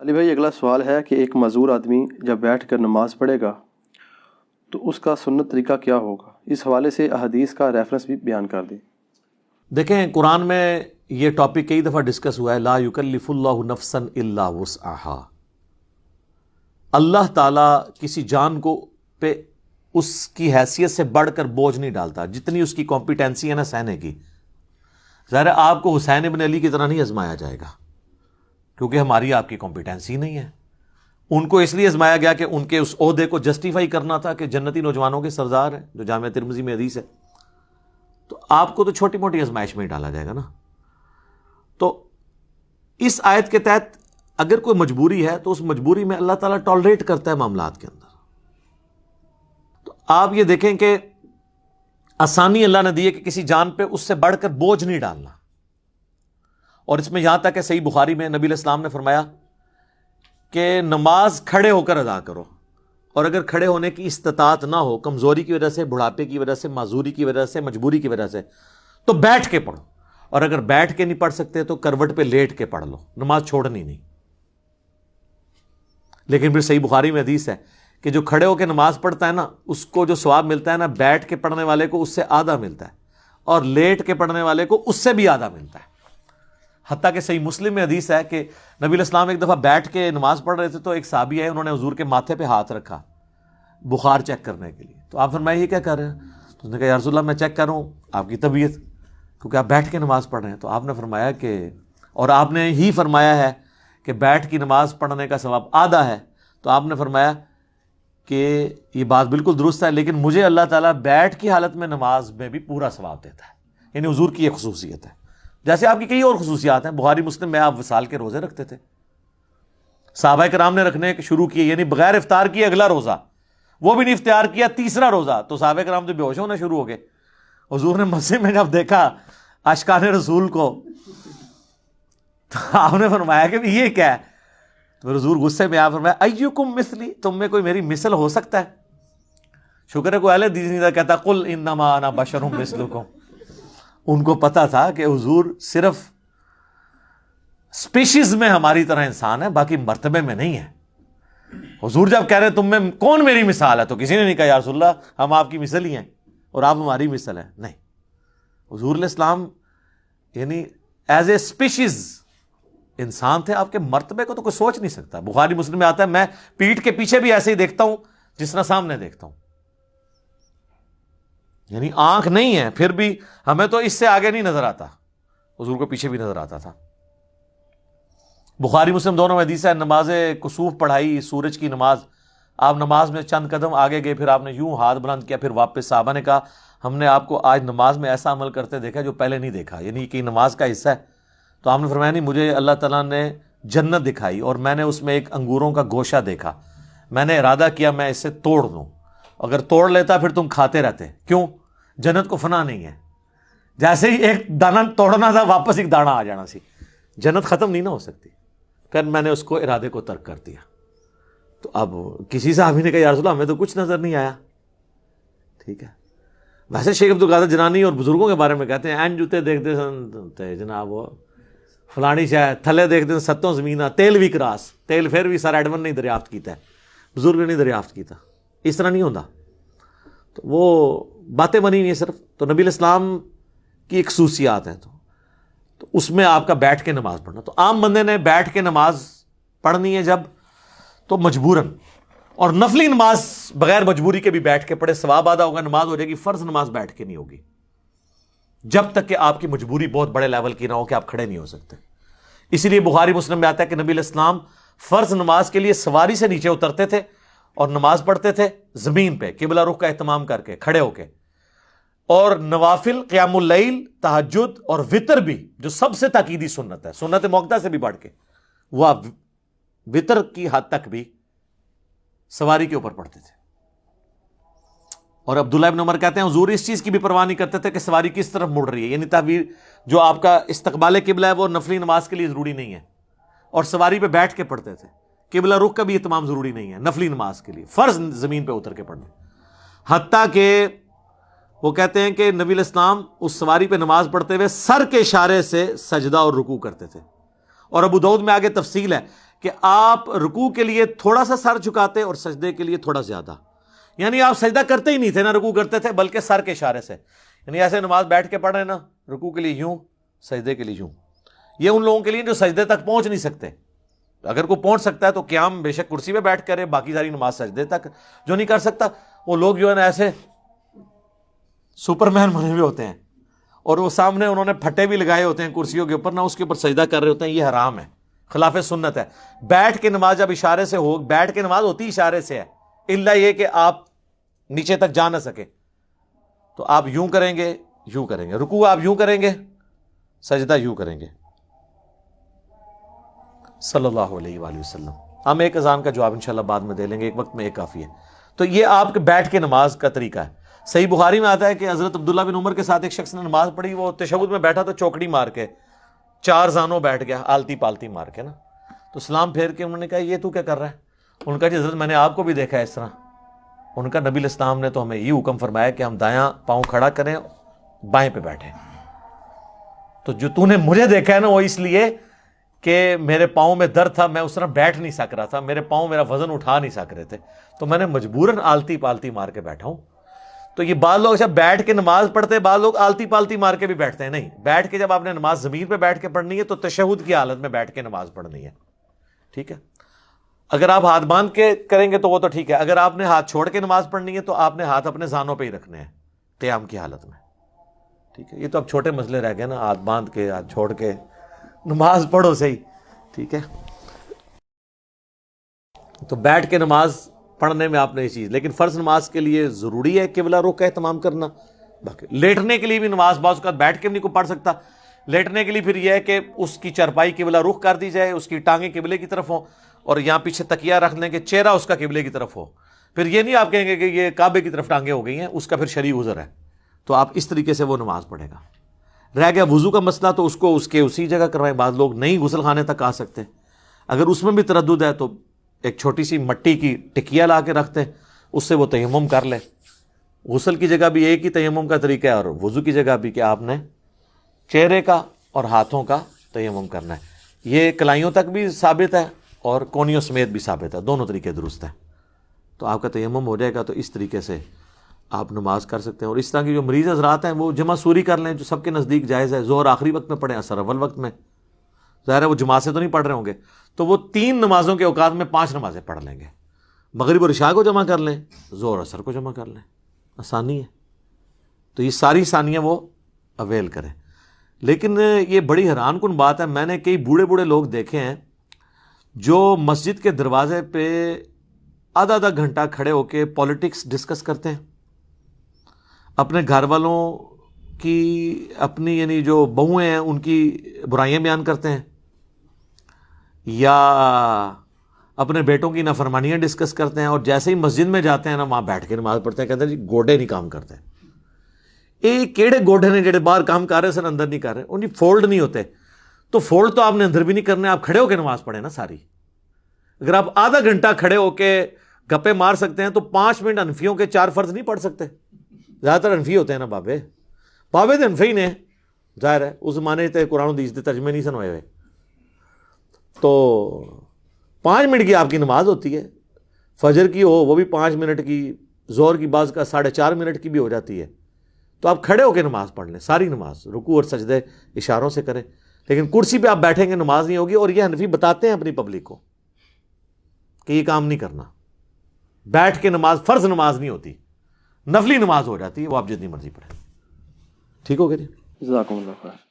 علی بھائی، اگلا سوال ہے کہ ایک معذور آدمی جب بیٹھ کر نماز پڑھے گا تو اس کا سنت طریقہ کیا ہوگا؟ اس حوالے سے احادیث کا ریفرنس بھی بیان کر دیں۔ دیکھیں، قرآن میں یہ ٹاپک کئی دفعہ ڈسکس ہوا ہے، لا یکلف اللہ نفسا الا وسعہا۔ اللہ تعالیٰ کسی جان کو پہ اس کی حیثیت سے بڑھ کر بوجھ نہیں ڈالتا، جتنی اس کی کمپیٹنسی ہے نا سہنے کی۔ ظاہر ہے آپ کو حسین ابن علی کی طرح نہیں آزمایا جائے گا، کیونکہ ہماری آپ کی کمپیٹنسی نہیں ہے۔ ان کو اس لیے آزمایا گیا کہ ان کے اس عہدے کو جسٹیفائی کرنا تھا کہ جنتی نوجوانوں کے سردار ہیں، جو جامعہ ترمذی میں حدیث ہے۔ تو آپ کو تو چھوٹی موٹی آزمائش میں ہی ڈالا جائے گا نا۔ تو اس آیت کے تحت اگر کوئی مجبوری ہے تو اس مجبوری میں اللہ تعالیٰ ٹالریٹ کرتا ہے معاملات کے اندر۔ تو آپ یہ دیکھیں کہ آسانی اللہ نے دی ہے کہ کسی جان پہ اس سے بڑھ کر بوجھ نہیں ڈالنا۔ اور اس میں یہاں تک کہ صحیح بخاری میں نبی علیہ السلام نے فرمایا کہ نماز کھڑے ہو کر ادا کرو، اور اگر کھڑے ہونے کی استطاعت نہ ہو، کمزوری کی وجہ سے، بڑھاپے کی وجہ سے، معذوری کی وجہ سے، مجبوری کی وجہ سے، تو بیٹھ کے پڑھو، اور اگر بیٹھ کے نہیں پڑھ سکتے تو کروٹ پہ لیٹ کے پڑھ لو، نماز چھوڑنی نہیں۔ لیکن پھر صحیح بخاری میں حدیث ہے کہ جو کھڑے ہو کے نماز پڑھتا ہے نا، اس کو جو ثواب ملتا ہے نا، بیٹھ کے پڑھنے والے کو اس سے آدھا ملتا ہے، اور لیٹ کے پڑھنے والے کو اس سے بھی آدھا ملتا ہے۔ حتیٰ کہ صحیح مسلم میں حدیث ہے کہ نبی علیہ السلام ایک دفعہ بیٹھ کے نماز پڑھ رہے تھے تو ایک صحابی ہے، انہوں نے حضور کے ماتھے پہ ہاتھ رکھا بخار چیک کرنے کے لیے۔ تو آپ فرمائے یہ کیا کر رہے ہیں؟ تو اس نے کہا یا رسول اللہ میں چیک کر رہا ہوں آپ کی طبیعت، کیونکہ آپ بیٹھ کے نماز پڑھ رہے ہیں۔ تو آپ نے فرمایا کہ، اور آپ نے ہی فرمایا ہے کہ بیٹھ کی نماز پڑھنے کا ثواب آدھا ہے، تو آپ نے فرمایا کہ یہ بات بالکل درست ہے، لیکن مجھے اللہ تعالیٰ بیٹھ کی حالت میں نماز میں بھی پورا ثواب دیتا ہے۔ یعنی حضور کی یہ خصوصیت ہے، جیسے آپ کی کئی اور خصوصیات ہیں۔ بخاری مسلم میں آپ وصال کے روزے رکھتے تھے، صحابہ کرام نے رکھنے شروع کیے، یعنی بغیر افطار کیے اگلا روزہ، وہ بھی نہیں افطار کیا تیسرا روزہ، تو صحابہ کرام تو بے ہوش ہونا شروع ہو گئے۔ حضور نے مسجد میں جب دیکھا عاشقان رسول کو، تو آپ نے فرمایا کہ یہ کیا ہے؟ تو حضور غصے میں آپ فرمایا ایکم مثلی، تم میں کوئی میری مثل ہو سکتا ہے؟ شکر ہے کوئی اہل حدیث نہیں تھا کہتا قل انما انا بشر مثلکم۔ ان کو پتا تھا کہ حضور صرف سپیشیز میں ہماری طرح انسان ہے، باقی مرتبے میں نہیں ہے۔ حضور جب کہہ رہے تم میں کون میری مثال ہے، تو کسی نے نہیں کہا یا رسول اللہ ہم آپ کی مثل ہی ہیں اور آپ ہماری مثل ہیں، نہیں۔ حضور علیہ السلام یعنی ایز اے سپیشیز انسان تھے، آپ کے مرتبے کو تو کوئی سوچ نہیں سکتا۔ بخاری مسلم میں آتا ہے میں پیٹھ کے پیچھے بھی ایسے ہی دیکھتا ہوں جس طرح سامنے دیکھتا ہوں، یعنی آنکھ نہیں ہے، پھر بھی ہمیں تو اس سے آگے نہیں نظر آتا، حضور کو پیچھے بھی نظر آتا تھا۔ بخاری مسلم دونوں میں حدیث ہے، نماز کسوف پڑھائی، سورج کی نماز، آپ نماز میں چند قدم آگے گئے، پھر آپ نے یوں ہاتھ بلند کیا، پھر واپس۔ صحابہ نے کہا ہم نے آپ کو آج نماز میں ایسا عمل کرتے دیکھا جو پہلے نہیں دیکھا، یعنی کہ نماز کا حصہ ہے۔ تو آپ نے فرمایا نہیں، مجھے اللہ تعالیٰ نے جنت دکھائی اور میں نے اس میں ایک انگوروں کا گوشہ دیکھا، میں نے ارادہ کیا میں اس سے توڑ دوں، اگر توڑ لیتا پھر تم کھاتے رہتے، کیوں؟ جنت کو فنا نہیں ہے، جیسے ہی ایک دانہ توڑنا تھا واپس ایک دانہ آ جانا سی، جنت ختم نہیں نہ ہو سکتی۔ پھر میں نے اس کو ارادے کو ترک کر دیا۔ تو اب کسی صحابی نے کہا یا رسول اللہ ہمیں تو کچھ نظر نہیں آیا، ٹھیک ہے۔ ویسے شیخ عبدالقادر جنانی اور بزرگوں کے بارے میں کہتے ہیں این جوتے دیکھتے سن جناب وہ فلانی شاہ تھلے دیکھتے ہیں ستوں زمینہ تیل بھی کراس، تیل پھر بھی سر ایڈمن نہیں دریافت کیتا ہے، بزرگ نے دریافت کیتا، اس طرح نہیں ہوتا۔ تو وہ باتیں بنی نہیں صرف، تو نبی علیہ السلام کی ایک خصوصیات ہیں، تو اس میں آپ کا بیٹھ کے نماز پڑھنا۔ تو عام بندے نے بیٹھ کے نماز پڑھنی ہے جب، تو مجبوراً، اور نفلی نماز بغیر مجبوری کے بھی بیٹھ کے پڑھے، ثواب آدھا ہوگا، نماز ہو جائے گی۔ فرض نماز بیٹھ کے نہیں ہوگی جب تک کہ آپ کی مجبوری بہت بڑے لیول کی نہ ہو کہ آپ کھڑے نہیں ہو سکتے۔ اسی لیے بخاری مسلم میں آتا ہے کہ نبی علیہ السلام فرض نماز کے لیے سواری سے نیچے اترتے تھے اور نماز پڑھتے تھے زمین پہ قبلہ رخ کا اہتمام کر کے، کھڑے ہو کے۔ اور نوافل، قیام اللیل، تہجد اور وطر بھی، جو سب سے تاکیدی سنت ہے، سنت موقدہ سے بھی بڑھ کے، وہ آپ وطر کی حد تک بھی سواری کے اوپر پڑھتے تھے۔ اور عبداللہ ابن عمر کہتے ہیں حضور اس چیز کی بھی پرواہ نہیں کرتے تھے کہ سواری کس طرف مڑ رہی ہے، یعنی تعبیر جو آپ کا استقبال قبلہ ہے وہ نفلی نماز کے لیے ضروری نہیں ہے، اور سواری پہ بیٹھ کے پڑھتے تھے۔ قبلہ رخ کا بھی اہتمام ضروری نہیں ہے نفلی نماز کے لیے، فرض زمین پہ اتر کے پڑھنا۔ حتیٰ کہ وہ کہتے ہیں کہ نبی علیہ السلام اس سواری پہ نماز پڑھتے ہوئے سر کے اشارے سے سجدہ اور رکوع کرتے تھے، اور ابو داؤد میں آگے تفصیل ہے کہ آپ رکوع کے لیے تھوڑا سا سر جھکاتے اور سجدے کے لیے تھوڑا زیادہ، یعنی آپ سجدہ کرتے ہی نہیں تھے نہ رکوع کرتے تھے، بلکہ سر کے اشارے سے، یعنی ایسے نماز بیٹھ کے پڑھ رہے ہیں نا، رکوع کے لیے یوں، سجدے کے لیے یوں. یہ ان لوگوں کے لیے جو سجدے تک پہنچ نہیں سکتے. اگر کوئی پہنچ سکتا ہے تو قیام بے شک کرسی پہ بیٹھ کرے، باقی ساری نماز سجدے تک. جو نہیں کر سکتا وہ لوگ جو ہے نا ایسے سپر مین بنے ہوئے ہوتے ہیں، اور وہ سامنے انہوں نے پھٹے بھی لگائے ہوتے ہیں کرسیوں کے اوپر، نہ اس کے اوپر سجدہ کر رہے ہوتے ہیں. یہ حرام ہے، خلاف سنت ہے. بیٹھ کے نماز جب اشارے سے ہو، بیٹھ کے نماز ہوتی اشارے سے ہے، الا یہ کہ آپ نیچے تک جا نہ سکے تو آپ یوں کریں گے، یوں کریں گے. رکوع آپ یوں کریں گے، سجدہ یوں کریں گے. صلی اللہ علیہ وآلہ وسلم. ہم ایک اذان کا جواب انشاءاللہ بعد میں دے لیں گے، ایک وقت میں ایک کافی ہے. تو یہ آپ کے بیٹھ کے نماز کا طریقہ ہے. صحیح بخاری میں آتا ہے کہ حضرت عبداللہ بن عمر کے ساتھ ایک شخص نے نماز پڑھی، وہ تشہد میں بیٹھا تو چوکڑی مار کے 4 زانوں بیٹھ گیا، آلتی پالتی مار کے نا. تو سلام پھیر کے انہوں نے کہا یہ تو کیا کر رہا ہے؟ ان کا جی حضرت میں نے آپ کو بھی دیکھا ہے اس طرح. ان کا نبی الاسلام نے تو ہمیں یہ حکم فرمایا کہ ہم دایاں پاؤں کھڑا کریں، بائیں پہ بیٹھیں. تو جو تو نے مجھے دیکھا ہے نا، وہ اس لیے کہ میرے پاؤں میں درد تھا، میں اس طرح بیٹھ نہیں سک رہا تھا، میرے پاؤں میرا وزن اٹھا نہیں سک رہے تھے، تو میں نے مجبوراً آلتی پالتی مار کے بیٹھا ہوں. تو یہ بعض لوگ جب بیٹھ کے نماز پڑھتے ہیں، بعض لوگ آلتی پالتی مار کے بھی بیٹھتے ہیں. نہیں، بیٹھ کے جب آپ نے نماز زمین پہ بیٹھ کے پڑھنی ہے تو تشہد کی حالت میں بیٹھ کے نماز پڑھنی ہے. ٹھیک ہے. اگر آپ ہاتھ باندھ کے کریں گے تو وہ تو ٹھیک ہے. اگر آپ نے ہاتھ چھوڑ کے نماز پڑھنی ہے تو آپ نے ہاتھ اپنے زانوں پہ ہی رکھنے ہیں قیام کی حالت میں. ٹھیک ہے. یہ تو اب چھوٹے مسئلے رہ گئے نا، ہاتھ باندھ کے ہاتھ چھوڑ کے نماز پڑھو صحیح. ٹھیک ہے. تو بیٹھ کے نماز پڑھنے میں آپ نے یہ چیز، لیکن فرض نماز کے لیے ضروری ہے قبلہ رخ کا اہتمام کرنا. باقی لیٹنے کے لیے بھی نماز بعض اوقات بیٹھ کے بھی نہیں کوئی پڑھ سکتا. لیٹنے کے لیے پھر یہ ہے کہ اس کی چرپائی قبلہ رخ کر دی جائے، اس کی ٹانگیں قبلے کی طرف ہوں، اور یہاں پیچھے تکیہ رکھ لیں کہ چہرہ اس کا قبلے کی طرف ہو. پھر یہ نہیں آپ کہیں گے کہ یہ کعبے کی طرف ٹانگیں ہو گئی ہیں، اس کا پھر شرعی عذر ہے. تو آپ اس طریقے سے وہ نماز پڑھے گا. رہ گیا وضو کا مسئلہ، تو اس کو اس کے اسی جگہ کروائیں. بعض لوگ نہیں غسل خانے تک آ سکتے، اگر اس میں بھی تردد ہے تو ایک چھوٹی سی مٹی کی ٹکیا لا کے رکھتے ہیں، اس سے وہ تیمم کر لے. غسل کی جگہ بھی ایک ہی تیمم کا طریقہ ہے، اور وضو کی جگہ بھی کہ آپ نے چہرے کا اور ہاتھوں کا تیمم کرنا ہے. یہ کلائیوں تک بھی ثابت ہے اور کونیوں سمیت بھی ثابت ہے، دونوں طریقے درست ہیں. تو آپ کا تیمم ہو جائے گا. تو اس طریقے سے آپ نماز کر سکتے ہیں. اور اس طرح کی جو مریض حضرات ہیں وہ جمع سوری کر لیں، جو سب کے نزدیک جائز ہے. ظہر آخری وقت میں پڑھیں، عصر اول وقت میں. ظاہر ہے وہ جماعت سے تو نہیں پڑھ رہے ہوں گے، تو وہ 3 نمازوں کے اوقات میں 5 نمازیں پڑھ لیں گے. مغرب اور عشاء کو جمع کر لیں، ظہر عصر کو جمع کر لیں. آسانی ہے. تو یہ ساری ثانیہ وہ اویل کریں. لیکن یہ بڑی حیران کن بات ہے، میں نے کئی بوڑھے بوڑھے لوگ دیکھے ہیں جو مسجد کے دروازے پہ آدھا گھنٹہ کھڑے ہو کے پالیٹکس ڈسکس کرتے ہیں، اپنے گھر والوں کی، اپنی یعنی جو بہویں ہیں ان کی برائیاں بیان کرتے ہیں، یا اپنے بیٹوں کی نافرمانیاں ڈسکس کرتے ہیں. اور جیسے ہی مسجد میں جاتے ہیں نا، وہاں بیٹھ کے نماز پڑھتے ہیں، کہتے ہیں جی گوڈے نہیں کام کرتے. یہ کیڑے گوڈے نے جڑے باہر کام کر رہے سن اندر نہیں کر رہے، ان کی فولڈ نہیں ہوتے. تو فولڈ تو آپ نے اندر بھی نہیں کرنے، آپ کھڑے ہو کے نماز پڑھیں نا ساری. اگر آپ آدھا گھنٹہ کھڑے ہو کے گپے مار سکتے ہیں تو 5 منٹ حنفیوں کے 4 فرض نہیں پڑھ سکتے. زیادہ تر حنفی ہوتے ہیں نا بابے تو حنفی نے، ظاہر ہے اس زمانے تے قرآن و حدیث دے ترجمے نہیں سن ہوئے ہوئے. تو 5 منٹ کی آپ کی نماز ہوتی ہے. فجر کی ہو وہ بھی 5 منٹ کی، زہر کی بعض کا 4.5 منٹ کی بھی ہو جاتی ہے. تو آپ کھڑے ہو کے نماز پڑھ لیں ساری نماز، رکوع اور سجدے اشاروں سے کریں. لیکن کرسی پہ آپ بیٹھیں گے نماز نہیں ہوگی. اور یہ حنفی بتاتے ہیں اپنی پبلک کو کہ یہ کام نہیں کرنا. بیٹھ کے نماز فرض نماز نہیں ہوتی، نفلی نماز ہو جاتی ہے، وہ آپ جتنی مرضی پڑھیں. ٹھیک ہو گیا جی؟ جزاکم اللہ خیر.